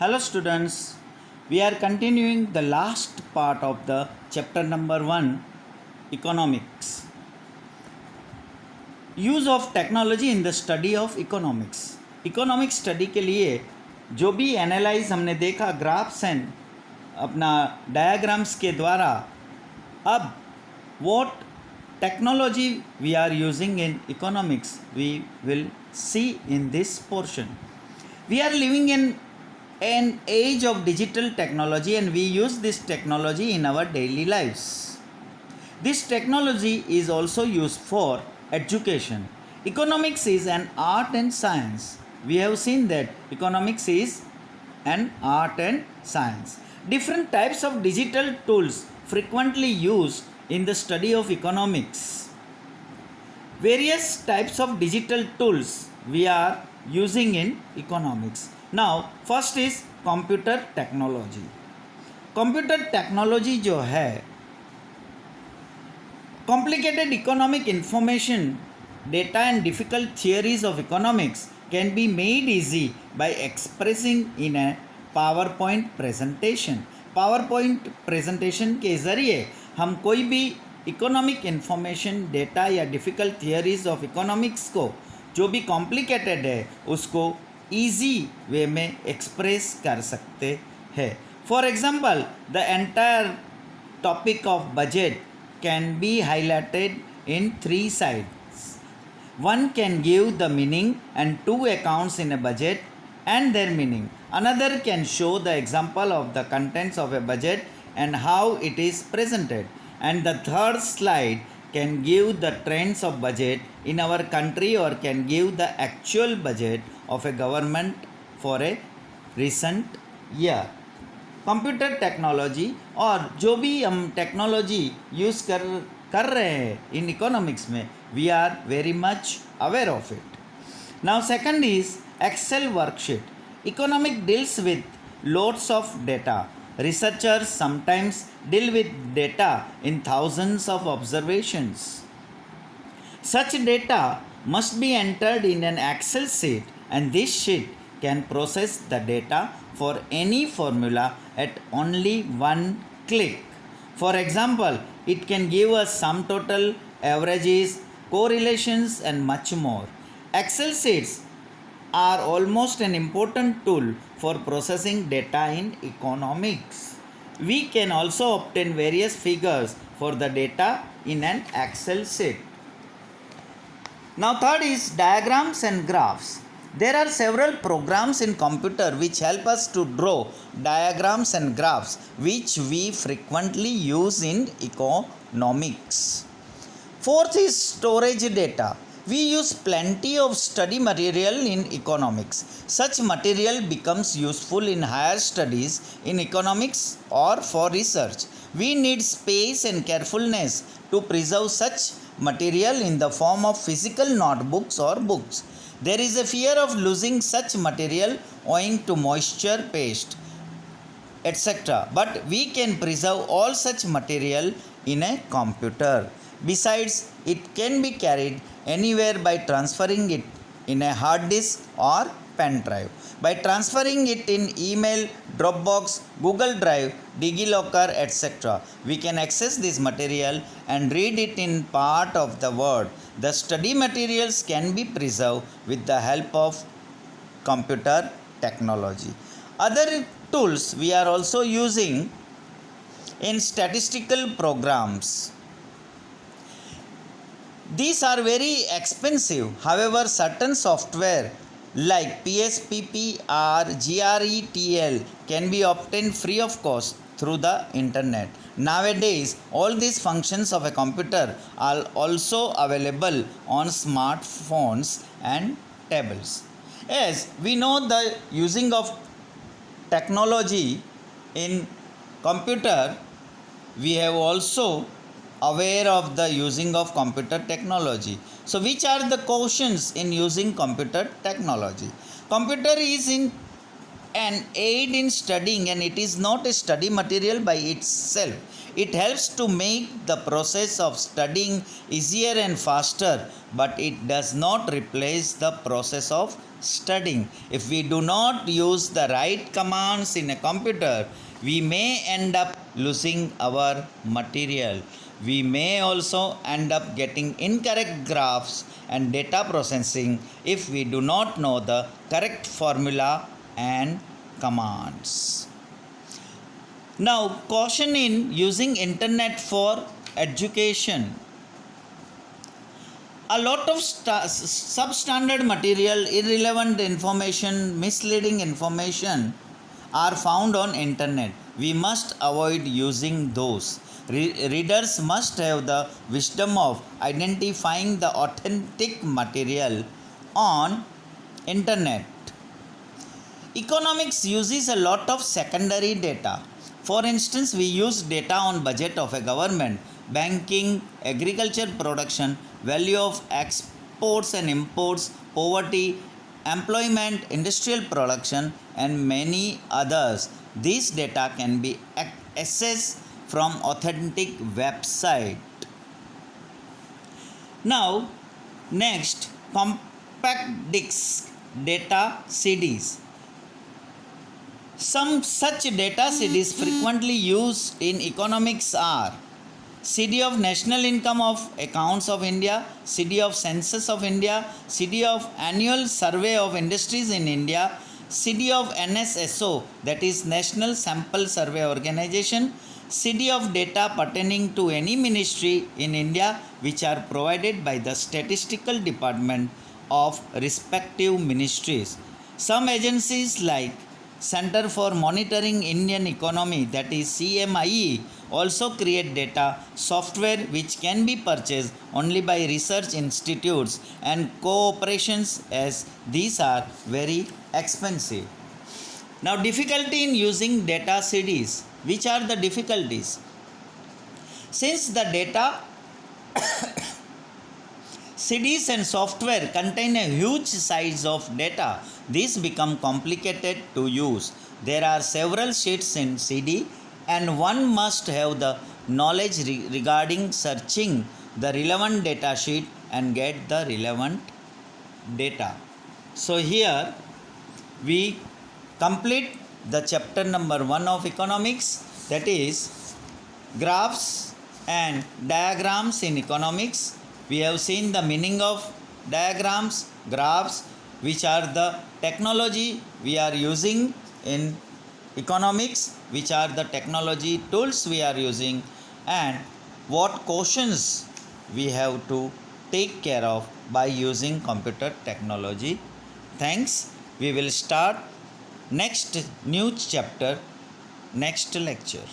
Hello students, we are continuing the last part of the chapter number 1 economics. Use of technology in the study of economics. Economics study के लिए जो भी analyse हमने देखा graphs and अपना diagrams के द्वारा, अब what technology we are using in economics we will see in this portion. We are living in an age of digital technology and we use this technology in our daily lives. This technology is also used for education. Economics is an art and science. We have seen that economics is an art and science. Different types of digital tools frequently used in the study of economics. Various types of digital tools we are using in economics. Now first is computer technology. Computer technology जो है, complicated economic information, data and difficult theories of economics can be made easy by expressing in a PowerPoint presentation. PowerPoint presentation के ज़रिए हम कोई भी economic information, data या difficult theories of economics को जो भी कॉम्प्लिकेटेड है उसको ईजी वे में एक्सप्रेस कर सकते हैं. For example, the entire topic of budget can be highlighted in 3 sides. One can give the meaning and 2 accounts in a budget and their meaning. Another can show the example of the contents of a budget and how it is presented. And the third slide can give the trends of budget in our country or can give the actual budget of a government for a recent year. Computer technology और जो भी हम technology use कर रहे हैं in economics में, we are very much aware of it. Now second is excel worksheet. Economic deals with loads of data. Researchers sometimes deal with data in thousands of observations. Such data must be entered in an Excel sheet and this sheet can process the data for any formula at only one click. For example, it can give us sum total, averages, correlations and much more. Excel sheets are almost an important tool for processing data in economics. We can also obtain various figures for the data in an Excel sheet. Now third is diagrams and graphs. There are several programs in computer which help us to draw diagrams and graphs which we frequently use in economics. Fourth is storage data. We use plenty of study material in economics. Such material becomes useful in higher studies in economics or for research. We need space and carefulness to preserve such material in the form of physical notebooks or books. There is a fear of losing such material owing to moisture, paste, etc. But we can preserve all such material in a computer. Besides, it can be carried anywhere by transferring it in a hard disk or pen drive. By transferring it in email, Dropbox, Google Drive, DigiLocker, etc., we can access this material and read it in part of the world. The study materials can be preserved with the help of computer technology. Other tools we are also using in statistical programs. These are very expensive. However, certain software like PSPP or GRETL can be obtained free of cost through the internet. Nowadays, all these functions of a computer are also available on smartphones and tablets. As we know, the using of technology in computer, we have also aware of the using of computer technology. So which are the questions in using computer technology? Computer is an aid in studying and it is not a study material by itself. It helps to make the process of studying easier and faster, but it does not replace the process of studying. If we do not use the right commands in a computer, we may end up losing our material. We may also end up getting incorrect graphs and data processing if we do not know the correct formula and commands. Now, caution in using internet for education. A lot of substandard material, irrelevant information, misleading information are found on internet. We must avoid using those. Readers must have the wisdom of identifying the authentic material on internet. Economics uses a lot of secondary data. For instance, we use data on budget of a government, banking, agriculture production, value of exports and imports, poverty, employment, industrial production, and many others. These data can be accessed from authentic website. Now, next, compact disc data CDs. Some such data CDs frequently used in economics are CD of National Income of Accounts of India, CD of Census of India, CD of Annual Survey of Industries in India, CD of NSSO, that is National Sample Survey Organization, CD of data pertaining to any ministry in India which are provided by the statistical department of respective ministries. Some agencies like Center for Monitoring Indian Economy, that is CMIE, also create data software which can be purchased only by research institutes and cooperations, as these are very expensive. Now, difficulty in using data CDs. Which are the difficulties? Since the data CDs and software contain a huge size of data, these become complicated to use. There are several sheets in CD and one must have the knowledge regarding searching the relevant data sheet and get the relevant data. So here we complete the chapter number 1 of economics, that is graphs and diagrams in economics. We have seen the meaning of diagrams, graphs, which are the technology we are using in economics, which are the technology tools we are using, and what questions we have to take care of by using computer technology. Thanks. We will start next new chapter, next lecture.